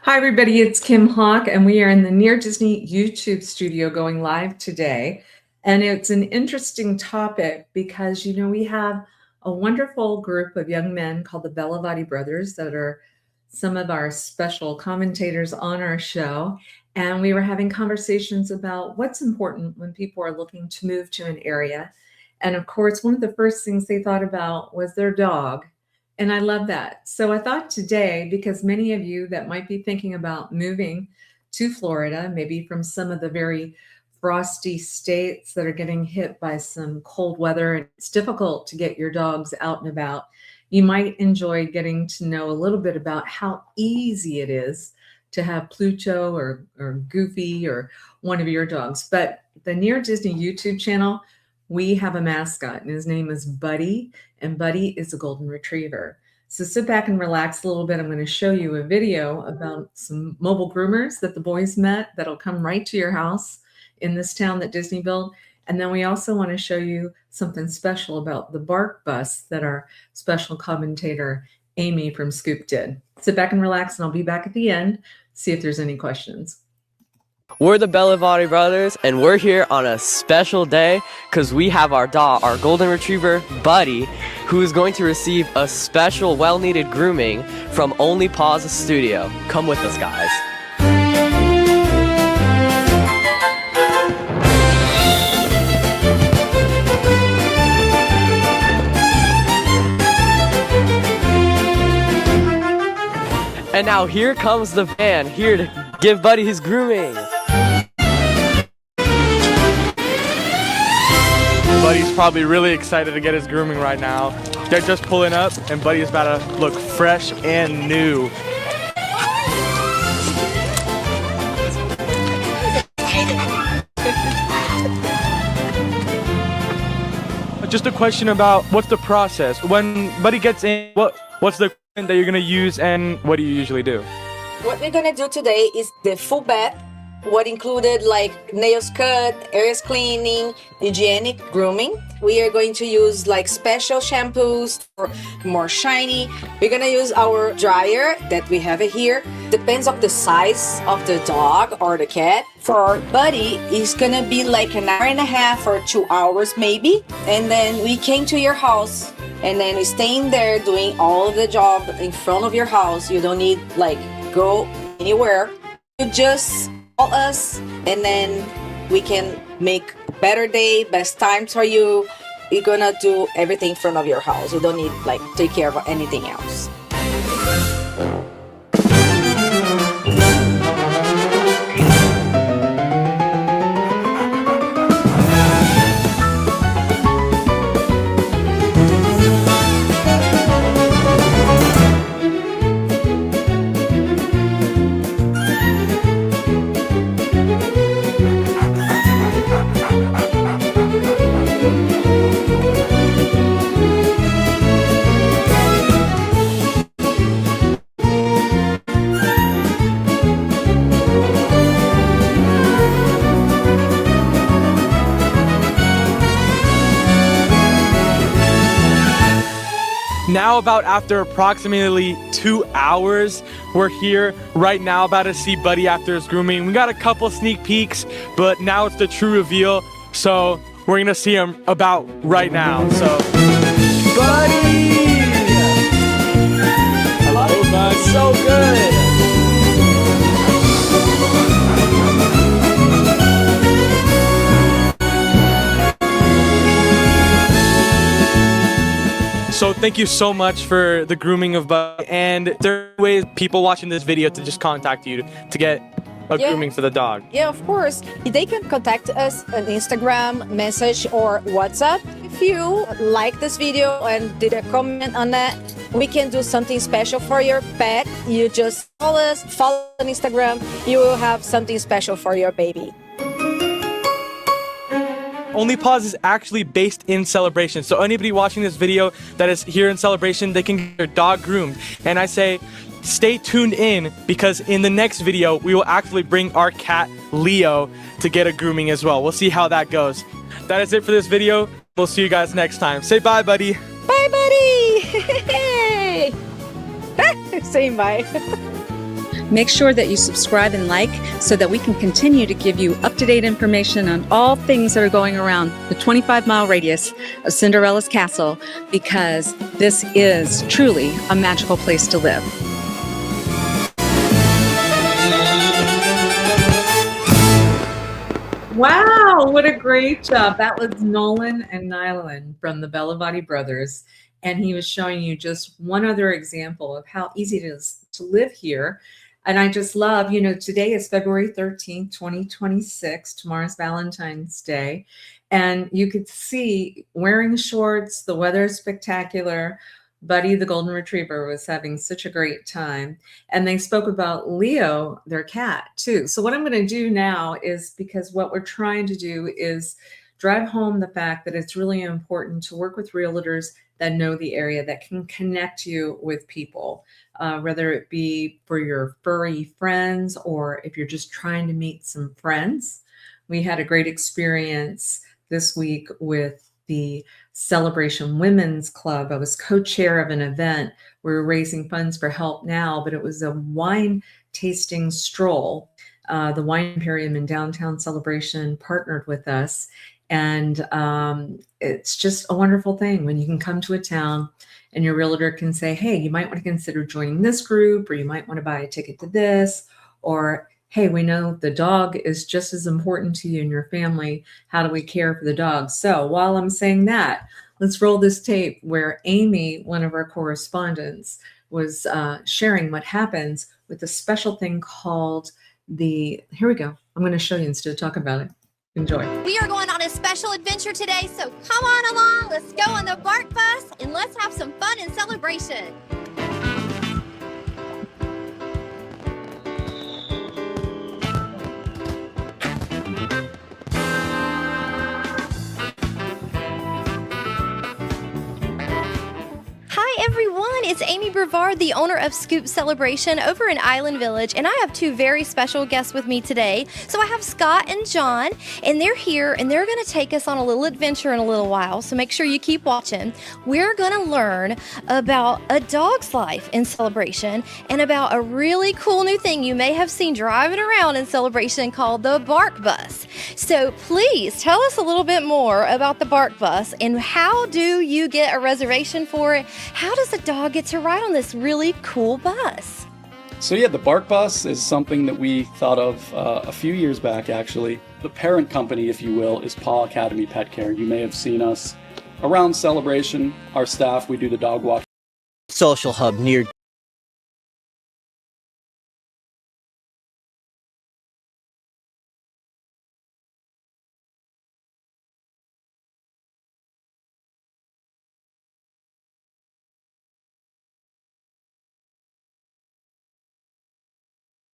Hi, everybody. It's Kim Hawk, and we are in the Near Disney YouTube studio going live today. And it's an interesting topic because, we have a wonderful group of young men called the Bellavati brothers that are some of our special commentators on our show. And we were having conversations about what's important when people are looking to move to an area. And of course, one of the first things they thought about was their dog. And I love that. So I thought today, because many of you that might be thinking about moving to Florida, maybe from some of the very frosty states that are getting hit by some cold weather, and it's difficult to get your dogs out and about, you might enjoy getting to know a little bit about how easy it is to have Pluto or Goofy or one of your dogs. But the Near Disney YouTube channel, we have a mascot, and his name is Buddy, and Buddy is a golden retriever. So sit back and relax a little bit. I'm going to show you a video about some mobile groomers that the boys met that'll come right to your house in this town that Disney built. And then we also want to show you something special about the Bark Bus that our special commentator, Amy from Scoop, did. Sit back and relax, and I'll be back at the end, see if there's any questions. We're the Bellavati brothers, and we're here on a special day because we have our dog, our golden retriever, Buddy, who is going to receive a special, well-needed grooming from Only Paws Studio. Come with us, guys. And now here comes the van, here to give Buddy his grooming. Buddy's probably really excited to get his grooming right now. They're just pulling up, and Buddy's about to look fresh and new. Just a question about what's the process? When Buddy gets in, what's the equipment that you're gonna use, and what do you usually do? What we're gonna do today is the full bath, what included like nails cut, areas cleaning, hygienic grooming. We are going to use like special shampoos for more shiny. We're gonna use our dryer that we have it here. Depends on the size of the dog or the cat. For Buddy, it's gonna be like an hour and a half or 2 hours maybe. And then we came to your house and then staying there doing all of the job in front of your house. You don't need like go anywhere. You just call us and then we can make a better day, best times for you. We're gonna do everything in front of your house. You don't need like take care of anything else. Now after approximately 2 hours, we're here right now about to see Buddy after his grooming. We got a couple sneak peeks, but now it's the true reveal. So we're gonna see him about right now. So, Buddy! Hello, bud. So good. So thank you so much for the grooming of Buddy, and there are ways people watching this video to just contact you to get a grooming for the dog. Yeah, of course. They can contact us on Instagram, message, or WhatsApp. If you like this video and did a comment on that, we can do something special for your pet. You just call us, follow on Instagram. You will have something special for your baby. Only Paws is actually based in Celebration. So anybody watching this video that is here in Celebration, they can get their dog groomed. And I say, stay tuned in because in the next video, we will actually bring our cat, Leo, to get a grooming as well. We'll see how that goes. That is it for this video. We'll see you guys next time. Say bye, Buddy. Bye, Buddy. Say bye. Make sure that you subscribe and like so that we can continue to give you up-to-date information on all things that are going around the 25-mile radius of Cinderella's castle, because this is truly a magical place to live. Wow, what a great job. That was Nolan and Nylan from the Bellavati brothers. And he was showing you just one other example of how easy it is to live here. And I just love, today is February 13th, 2026. Tomorrow's Valentine's Day. And you could see wearing shorts, the weather is spectacular. Buddy, the golden retriever, was having such a great time. And they spoke about Leo, their cat, too. So what I'm going to do now is, because what we're trying to do is drive home the fact that it's really important to work with realtors that know the area, that can connect you with people, whether it be for your furry friends or if you're just trying to meet some friends. We had a great experience this week with the Celebration Women's Club. I was co-chair of an event. We were raising funds for Help Now, but it was a wine tasting stroll. The Wine Imperium in downtown Celebration partnered with us. And it's just a wonderful thing when you can come to a town and your realtor can say, hey, you might want to consider joining this group, or you might want to buy a ticket to this, or hey, we know the dog is just as important to you and your family. How do we care for the dog? So while I'm saying that, let's roll this tape where Amy, one of our correspondents, was sharing what happens with a special thing called here we go. I'm going to show you instead of talk about it. Enjoy. We are going on a special adventure today, so come on along. Let's go on the BARK bus and let's have some fun and celebration. Hi everyone, it's Amy Brevard, the owner of Scoop Celebration over in Island Village, and I have two very special guests with me today. So I have Scott and John, and they're here, and they're going to take us on a little adventure in a little while, so make sure you keep watching. We're going to learn about a dog's life in Celebration and about a really cool new thing you may have seen driving around in Celebration called the BARK bus. So please tell us a little bit more about the BARK bus, and how do you get a reservation for it? How does a dog get to ride on this really cool bus? So yeah, the BARK bus is something that we thought of a few years back, actually. The parent company, if you will, is Paw Academy Pet Care. You may have seen us around Celebration. Our staff, we do the dog walk. Social hub near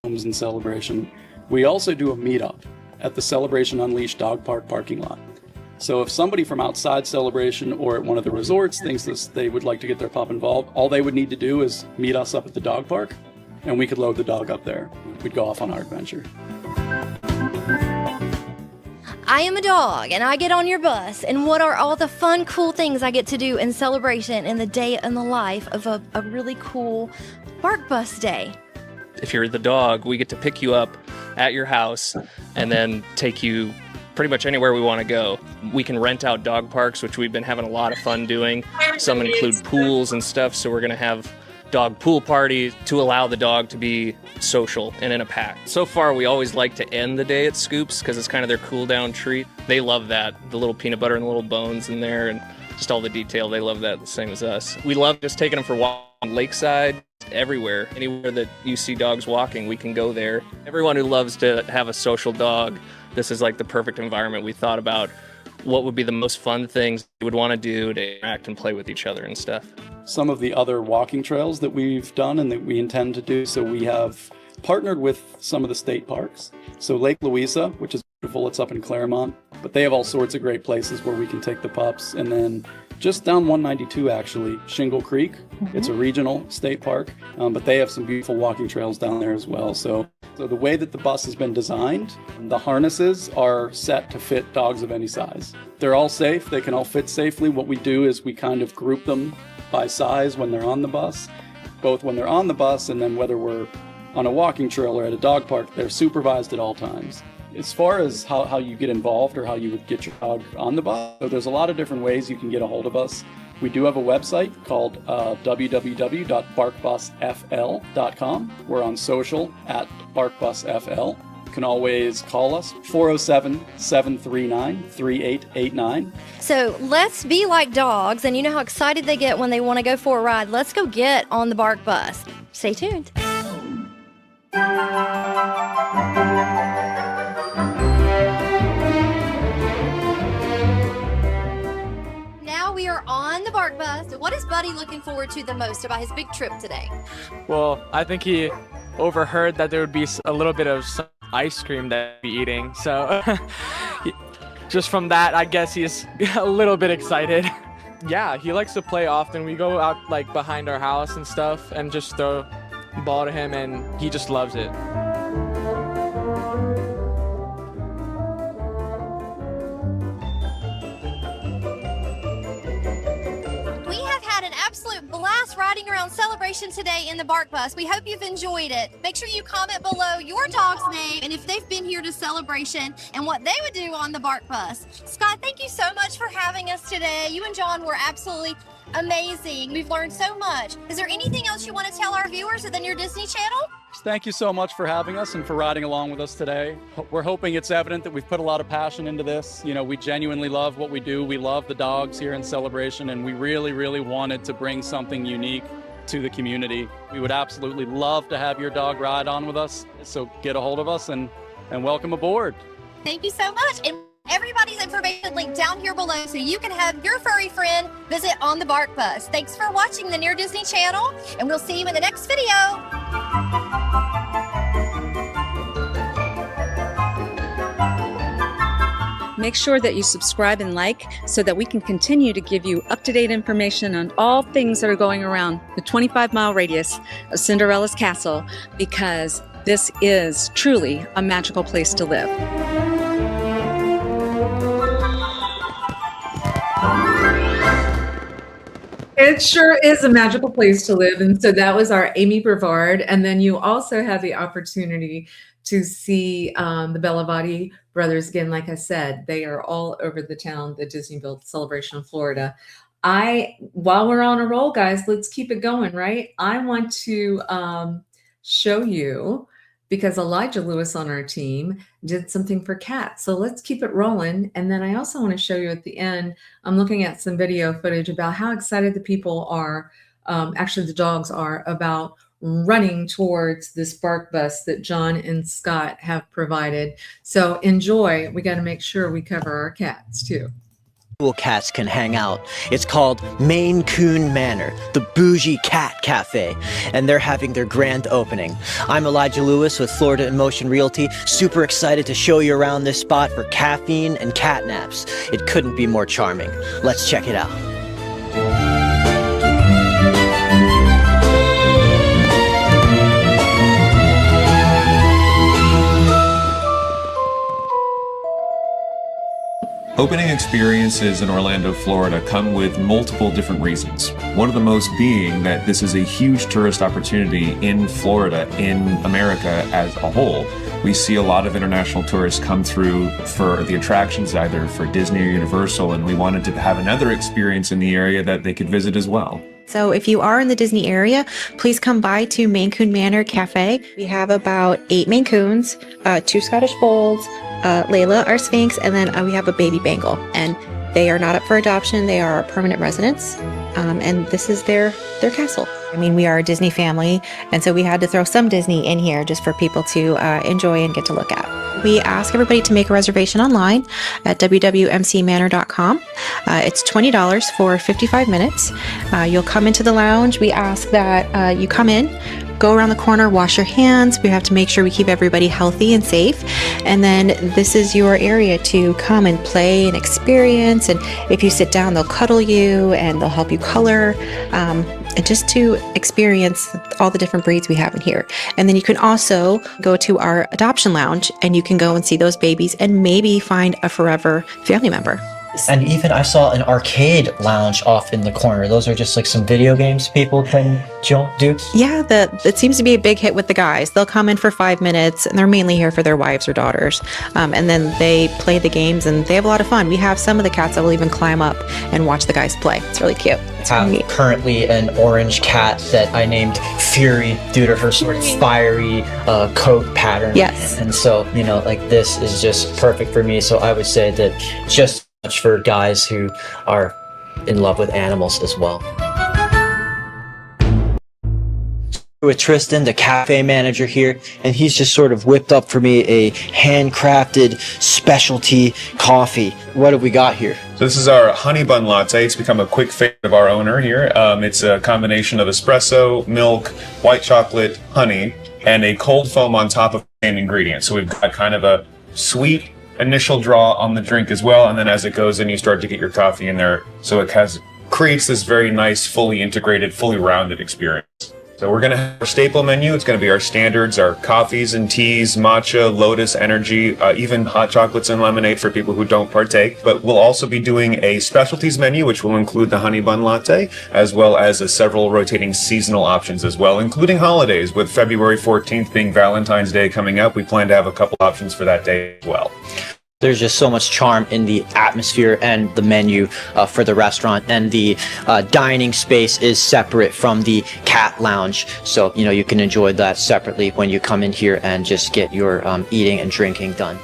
in Celebration. We also do a meetup at the Celebration Unleashed Dog Park parking lot. So if somebody from outside Celebration or at one of the resorts thinks they would like to get their pup involved, all they would need to do is meet us up at the dog park, and we could load the dog up there. We'd go off on our adventure. I am a dog and I get on your bus, and what are all the fun, cool things I get to do in Celebration in the day in the life of a really cool BARK bus day? If you're the dog, we get to pick you up at your house and then take you pretty much anywhere we want to go. We can rent out dog parks, which we've been having a lot of fun doing. Some include pools and stuff, so we're going to have dog pool parties to allow the dog to be social and in a pack. So far, we always like to end the day at Scoops because it's kind of their cool down treat. They love that, the little peanut butter and the little bones in there and just all the detail. They love that the same as us. We love just taking them for walks on lakeside, everywhere. Anywhere that you see dogs walking, we can go there. Everyone who loves to have a social dog, this is like the perfect environment. We thought about what would be the most fun things we would want to do to interact and play with each other and stuff. Some of the other walking trails that we've done and that we intend to do, so we have partnered with some of the state parks. So Lake Louisa, which is beautiful, it's up in Claremont, but they have all sorts of great places where we can take the pups. And then just down 192, actually, Shingle Creek. It's a regional state park, but they have some beautiful walking trails down there as well. So the way that the bus has been designed, the harnesses are set to fit dogs of any size. They're all safe. They can all fit safely. What we do is we kind of group them by size when they're on the bus, both when they're on the bus and then whether we're on a walking trail or at a dog park, they're supervised at all times. As far as how you get involved or how you would get your dog on the bus, so there's a lot of different ways you can get a hold of us. We do have a website called www.barkbusfl.com. We're on social at barkbusfl. You can always call us 407-739-3889. So let's be like dogs, and you know how excited they get when they want to go for a ride. Let's go get on the Bark Bus. Stay tuned. Now we are on the Bark Bus. What is Buddy looking forward to the most about his big trip today? Well, I think he overheard that there would be a little bit of some ice cream that he'd be eating. So just from that, I guess he's a little bit excited. Yeah, he likes to play often. We go out like behind our house and stuff and just throw the ball to him, and he just loves it. We have had an absolute blast riding around Celebration today in the Bark Bus. We hope you've enjoyed it. Make sure you comment below your dog's name and if they've been here to Celebration and what they would do on the Bark Bus. Scott, thank you so much for having us today. You and John were absolutely amazing. We've learned so much. Is there anything else you want to tell our viewers other than your Disney Channel? Thank you so much for having us and for riding along with us today. We're hoping it's evident that we've put a lot of passion into this. You know, we genuinely love what we do. We love the dogs here in Celebration, and we really, really wanted to bring something unique to the community. We would absolutely love to have your dog ride on with us. So get a hold of us and welcome aboard. Thank you so much. And everybody's information linked down here below so you can have your furry friend visit on the Bark Bus. Thanks for watching the Near Disney Channel, and we'll see you in the next video. Make sure that you subscribe and like so that we can continue to give you up-to-date information on all things that are going around the 25-mile radius of Cinderella's castle, because this is truly a magical place to live. It sure is a magical place to live. And so that was our Amy Brevard. And then you also had the opportunity to see the Bellavati brothers. Again, like I said, they are all over the town, the Disneyville Celebration of Florida. While we're on a roll, guys, let's keep it going, right? I want to show you, because Elijah Lewis on our team did something for cats. So let's keep it rolling. And then I also want to show you at the end, I'm looking at some video footage about how excited the people are, actually the dogs are, about running towards this Bark Bus that John and Scott have provided. So enjoy. We got to make sure we cover our cats too. Cats can hang out. It's called Maine Coon Manor, the bougie cat cafe, and they're having their grand opening. I'm Elijah Lewis with Florida in Motion Realty, super excited to show you around this spot for caffeine and cat naps. It couldn't be more charming. Let's check it out. Opening experiences in Orlando, Florida come with multiple different reasons. One of the most being that this is a huge tourist opportunity in Florida, in America as a whole. We see a lot of international tourists come through for the attractions, either for Disney or Universal, and we wanted to have another experience in the area that they could visit as well. So if you are in the Disney area, please come by to Maine Coon Manor Cafe. We have about 8 Maine Coons, 2 Scottish Folds, Layla, our Sphinx, and then we have a baby Bengal. And they are not up for adoption. They are our permanent residents. And this is their castle. I mean, we are a Disney family, and so we had to throw some Disney in here just for people to enjoy and get to look at. We ask everybody to make a reservation online at www.mcmanor.com. It's $20 for 55 minutes. You'll come into the lounge. We ask that you come in, go around the corner, wash your hands. We have to make sure we keep everybody healthy and safe. And then this is your area to come and play and experience. And if you sit down, they'll cuddle you and they'll help you color. And just to experience all the different breeds we have in here. And then you can also go to our adoption lounge and you can go and see those babies and maybe find a forever family member. And even I saw an arcade lounge off in the corner. Those are just like some video games people can do. Yeah, it seems to be a big hit with the guys. They'll come in for 5 minutes, and they're mainly here for their wives or daughters. And then they play the games, and they have a lot of fun. We have some of the cats that will even climb up and watch the guys play. It's really cute. I have currently an orange cat that I named Fury due to her sort of fiery coat pattern. Yes. And so, like this is just perfect for me. So I would say that just much for guys who are in love with animals as well. With Tristan, the cafe manager here, and he's just sort of whipped up for me a handcrafted specialty coffee. What have we got here? So this is our honey bun latte. It's become a quick favorite of our owner here. It's a combination of espresso, milk, white chocolate, honey, and a cold foam on top of the same ingredients. So we've got kind of a sweet initial draw on the drink as well, and then as it goes in, you start to get your coffee in there. So it creates this very nice, fully integrated, fully rounded experience. So we're going to have our staple menu. It's going to be our standards, our coffees and teas, matcha, lotus, energy, even hot chocolates and lemonade for people who don't partake. But we'll also be doing a specialties menu, which will include the honey bun latte, as well as several rotating seasonal options as well, including holidays. With February 14th being Valentine's Day coming up, we plan to have a couple options for that day as well. There's just so much charm in the atmosphere and the menu for the restaurant, and the dining space is separate from the cat lounge, so you can enjoy that separately when you come in here and just get your eating and drinking done.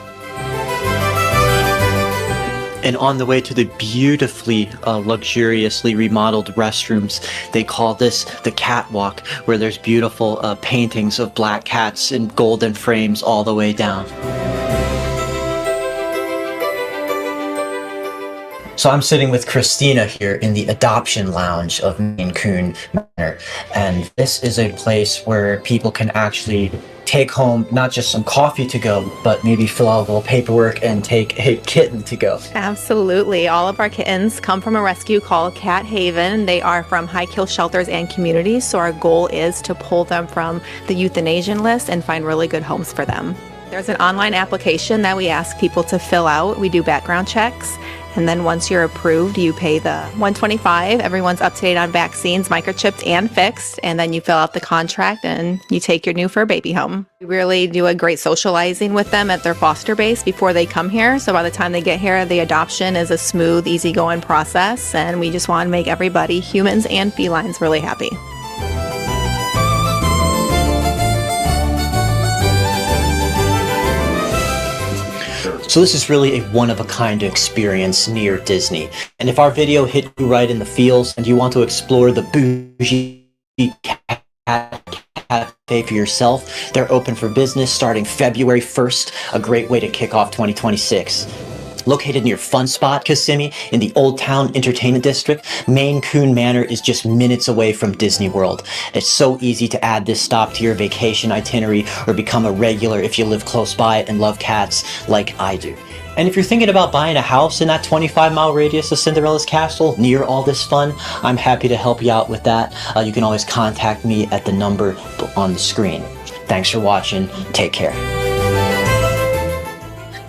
And on the way to the beautifully luxuriously remodeled restrooms, they call this the catwalk, where there's beautiful paintings of black cats in golden frames all the way down. So I'm sitting with Christina here in the adoption lounge of Maine Coon Manor, and this is a place where people can actually take home not just some coffee to go, but maybe fill out a little paperwork and take a kitten to go. Absolutely. All of our kittens come from a rescue called Cat Haven. They are from high kill shelters and communities, so our goal is to pull them from the euthanasian list and find really good homes for them. There's an online application that we ask people to fill out. We do background checks. And then once you're approved, you pay the $125. Everyone's up to date on vaccines, microchipped and fixed. And then you fill out the contract and you take your new fur baby home. We really do a great socializing with them at their foster base before they come here. So by the time they get here, the adoption is a smooth, easygoing process. And we just want to make everybody, humans and felines, really happy. So this is really a one-of-a-kind experience near Disney. And if our video hit you right in the feels and you want to explore the bougie cat cafe for yourself, they're open for business starting February 1st, a great way to kick off 2026. Located near Fun Spot, Kissimmee, in the Old Town Entertainment District, Maine Coon Manor is just minutes away from Disney World. It's so easy to add this stop to your vacation itinerary or become a regular if you live close by and love cats like I do. And if you're thinking about buying a house in that 25-mile radius of Cinderella's castle near all this fun, I'm happy to help you out with that. You can always contact me at the number on the screen. Thanks for watching. Take care.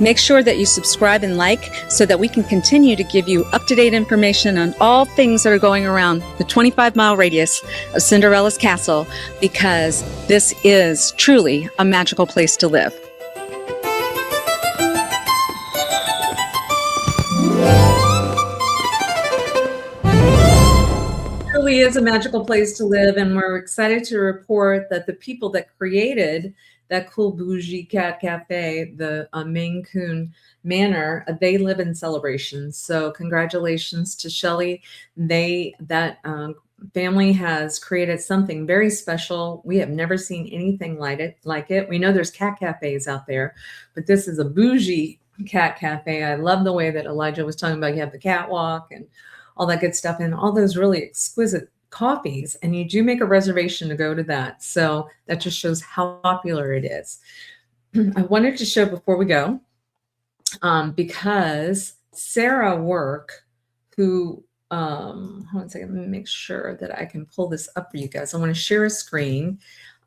Make sure that you subscribe and like so that we can continue to give you up-to-date information on all things that are going around the 25-mile radius of Cinderella's castle, because this is truly a magical place to live. It really is a magical place to live, and we're excited to report that the people that created that cool bougie cat cafe, the Maine Coon Manor, they live in Celebration. So congratulations to Shelley. That family has created something very special. We have never seen anything like it. We know there's cat cafes out there, but this is a bougie cat cafe. I love the way that Elijah was talking about. You have the catwalk and all that good stuff, and all those really exquisite coffees, and you do make a reservation to go to that. So that just shows how popular it is. I wanted to show before we go, because Sarah Work, who, hold on a second, let me make sure that I can pull this up for you guys. I want to share a screen.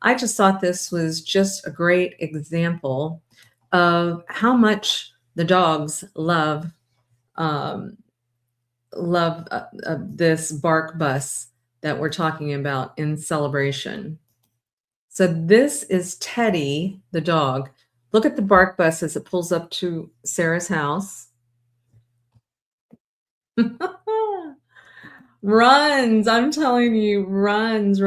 I just thought this was just a great example of how much the dogs love love this bark bus that we're talking about in celebration. So this is Teddy, the dog. Look at the bark bus as it pulls up to Sarah's house. Runs, I'm telling you, runs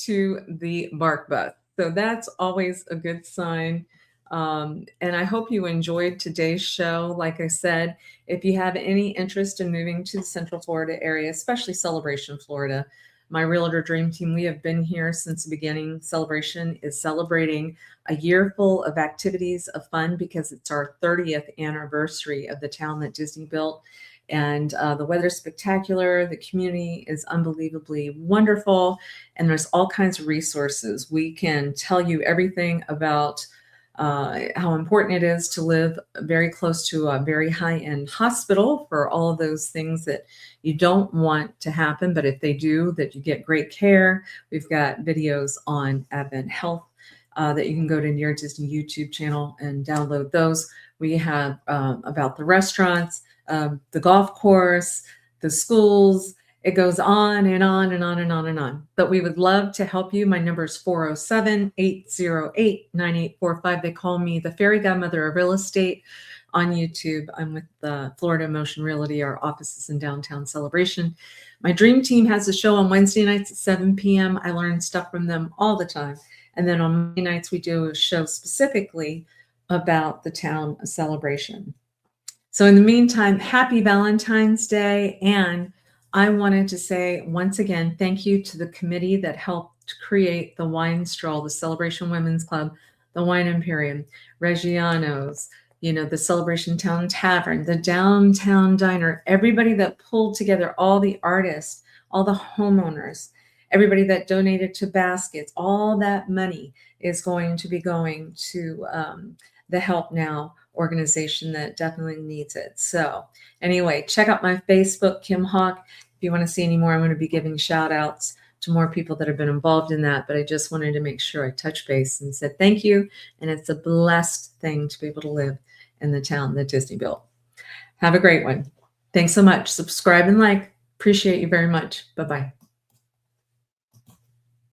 to the bark bus. So that's always a good sign. And I hope you enjoyed today's show. Like I said, if you have any interest in moving to the Central Florida area, especially Celebration, Florida, my Realtor Dream Team, we have been here since the beginning. Celebration is celebrating a year full of activities of fun because it's our 30th anniversary of the town that Disney built. And the weather's spectacular. The community is unbelievably wonderful. And there's all kinds of resources. We can tell you everything about how important it is to live very close to a very high-end hospital for all of those things that you don't want to happen, but if they do, that you get great care. We've got videos on Advent Health that you can go to Near Disney YouTube channel and download those. We have about the restaurants, the golf course, the schools. It goes on and on and on and on and on. But we would love to help you. My number is 407-808-9845. They call me the fairy godmother of real estate on YouTube. I'm with the Florida Motion Realty. Our office is in downtown Celebration. My dream team has a show on Wednesday nights at 7 p.m. I learn stuff from them all the time. And then on Monday nights, we do a show specifically about the town of Celebration. So in the meantime, happy Valentine's Day. And I wanted to say once again, thank you to the committee that helped create the Wine Stroll, the Celebration Women's Club, the Wine Imperium, Reggiano's, the Celebration Town Tavern, the Downtown Diner, everybody that pulled together, all the artists, all the homeowners, everybody that donated to baskets, all that money is going to be going to the Help Now organization that definitely needs it. So anyway, check out my Facebook, Kim Hawk. If you want to see any more, I'm going to be giving shout outs to more people that have been involved in that. But I just wanted to make sure I touched base and said thank you. And it's a blessed thing to be able to live in the town that Disney built. Have a great one. Thanks so much. Subscribe and like. Appreciate you very much. Bye-bye.